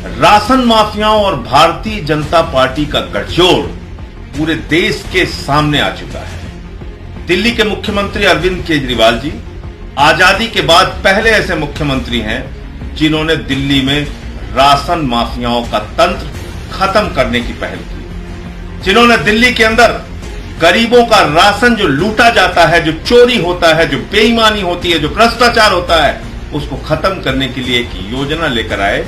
Ration माफियाओं और Bharatiya Janata party का गठजोड़ पूरे देश के सामने आ चुका है। दिल्ली के मुख्यमंत्री अरविंद केजरीवाल जी आजादी के बाद पहले ऐसे मुख्यमंत्री हैं जिन्होंने दिल्ली में राशन माफियाओं का तंत्र खत्म करने की पहल की, जिन्होंने दिल्ली के अंदर गरीबों का राशन जो लूटा जाता है, जो चोरी होता है, जो बेईमानी होती है, जो भ्रष्टाचार होता है, उसको खत्म करने के लिए एक योजना लेकर आए,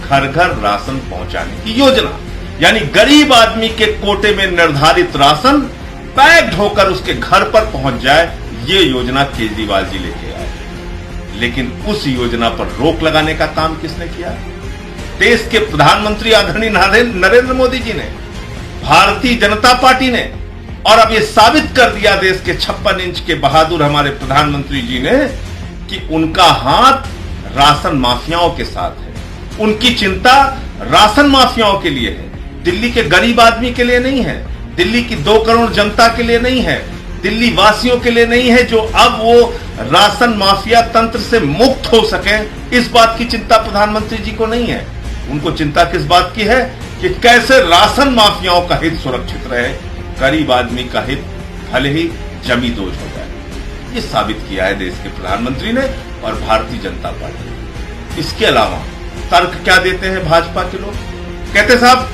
घर घर राशन पहुंचाने की योजना। यानी गरीब आदमी के कोटे में निर्धारित राशन पैक्ड होकर उसके घर पर पहुंच जाए, ये योजना केजरीवाल जी लेके आए। लेकिन उस योजना पर रोक लगाने का काम किसने किया? देश के प्रधानमंत्री आदरणीय नरेंद्र मोदी जी ने, भारतीय जनता पार्टी ने, और अब ये साबित कर दिया देश के 56 इंच के बहादुर हमारे प्रधानमंत्री जी ने कि उनका हाथ राशन माफियाओं के साथ है। उनकी चिंता राशन माफियाओं के लिए है, दिल्ली के गरीब आदमी के लिए नहीं है, दिल्ली की 2 करोड़ जनता के लिए नहीं है, दिल्ली वासियों के लिए नहीं है, जो अब वो राशन माफिया तंत्र से मुक्त हो सके, इस बात की चिंता प्रधानमंत्री जी को नहीं है। उनको चिंता किस बात की है कि कैसे राशन माफियाओं का हित सुरक्षित रहे, गरीब आदमी का हित भले ही जमी दोज हो जाए। ये साबित किया है देश के प्रधानमंत्री ने और भारतीय जनता पार्टी ने। इसके अलावा तर्क क्या देते हैं भाजपा के लोग? कहते साहब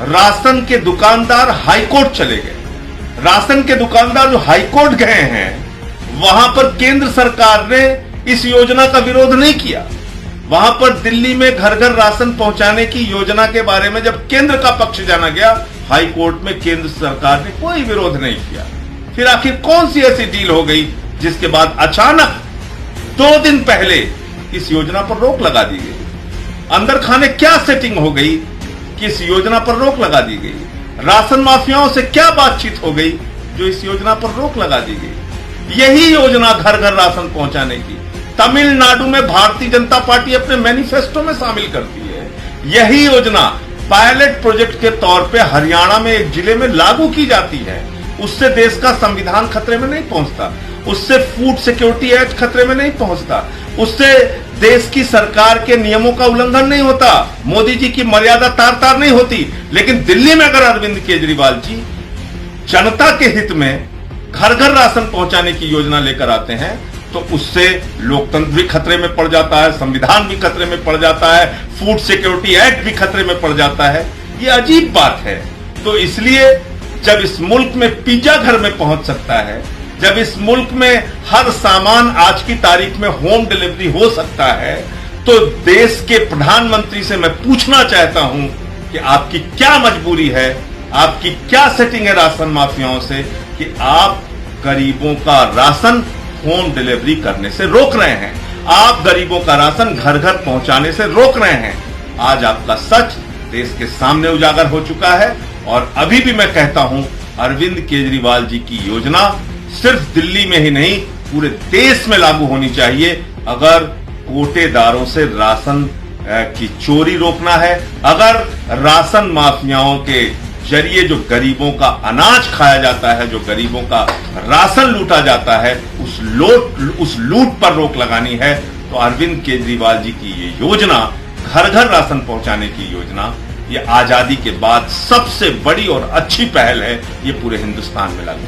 राशन के दुकानदार हाईकोर्ट चले गए। राशन के दुकानदार जो हाईकोर्ट गए हैं, वहां पर केंद्र सरकार ने इस योजना का विरोध नहीं किया। वहां पर दिल्ली में घर घर राशन पहुंचाने की योजना के बारे में जब केंद्र का पक्ष जाना गया, हाई कोर्ट में केंद्र सरकार ने कोई विरोध नहीं किया। फिर आखिर कौन सी ऐसी डील हो गई जिसके बाद अचानक 2 दिन पहले इस योजना पर रोक लगा दी गई? अंदर खाने क्या सेटिंग हो गई कि इस योजना पर रोक लगा दी गई? राशन माफियाओं से क्या बातचीत हो गई जो इस योजना पर रोक लगा दी गई? यही योजना घर घर राशन पहुंचाने की तमिलनाडु में भारतीय जनता पार्टी अपने मैनिफेस्टो में शामिल करती है। यही योजना पायलट प्रोजेक्ट के तौर पे हरियाणा में एक जिले में लागू की जाती है। उससे देश का संविधान खतरे में नहीं पहुंचता, उससे फूड सिक्योरिटी एक्ट खतरे में नहीं पहुंचता, उससे देश की सरकार के नियमों का उल्लंघन नहीं होता, मोदी जी की मर्यादा तार तार नहीं होती। लेकिन दिल्ली में अगर अरविंद केजरीवाल जी जनता के हित में घर घर राशन पहुंचाने की योजना लेकर आते हैं, तो उससे लोकतंत्र भी खतरे में पड़ जाता है, संविधान भी खतरे में पड़ जाता है, फूड सिक्योरिटी एक्ट भी खतरे में पड़ जाता है। ये अजीब बात है। तो इसलिए जब इस मुल्क में पिज्जा घर में पहुंच सकता है, जब इस मुल्क में हर सामान आज की तारीख में होम डिलीवरी हो सकता है, तो देश के प्रधानमंत्री से मैं पूछना चाहता हूं कि आपकी क्या मजबूरी है, आपकी क्या सेटिंग है राशन माफियाओं से कि आप गरीबों का राशन होम डिलीवरी करने से रोक रहे हैं, आप गरीबों का राशन घर घर पहुंचाने से रोक रहे हैं। आज आपका सच देश के सामने उजागर हो चुका है। और अभी भी मैं कहता हूं, अरविंद केजरीवाल जी की योजना सिर्फ दिल्ली में ही नहीं, पूरे देश में लागू होनी चाहिए। अगर कोटेदारों से राशन की चोरी रोकना है, अगर राशन माफियाओं के जरिए जो गरीबों का अनाज खाया जाता है, जो गरीबों का राशन लूटा जाता है, उस लूट पर रोक लगानी है, तो अरविंद केजरीवाल जी की ये योजना, घर घर राशन पहुंचाने की योजना, ये आजादी के बाद सबसे बड़ी और अच्छी पहल है। ये पूरे हिंदुस्तान में लागू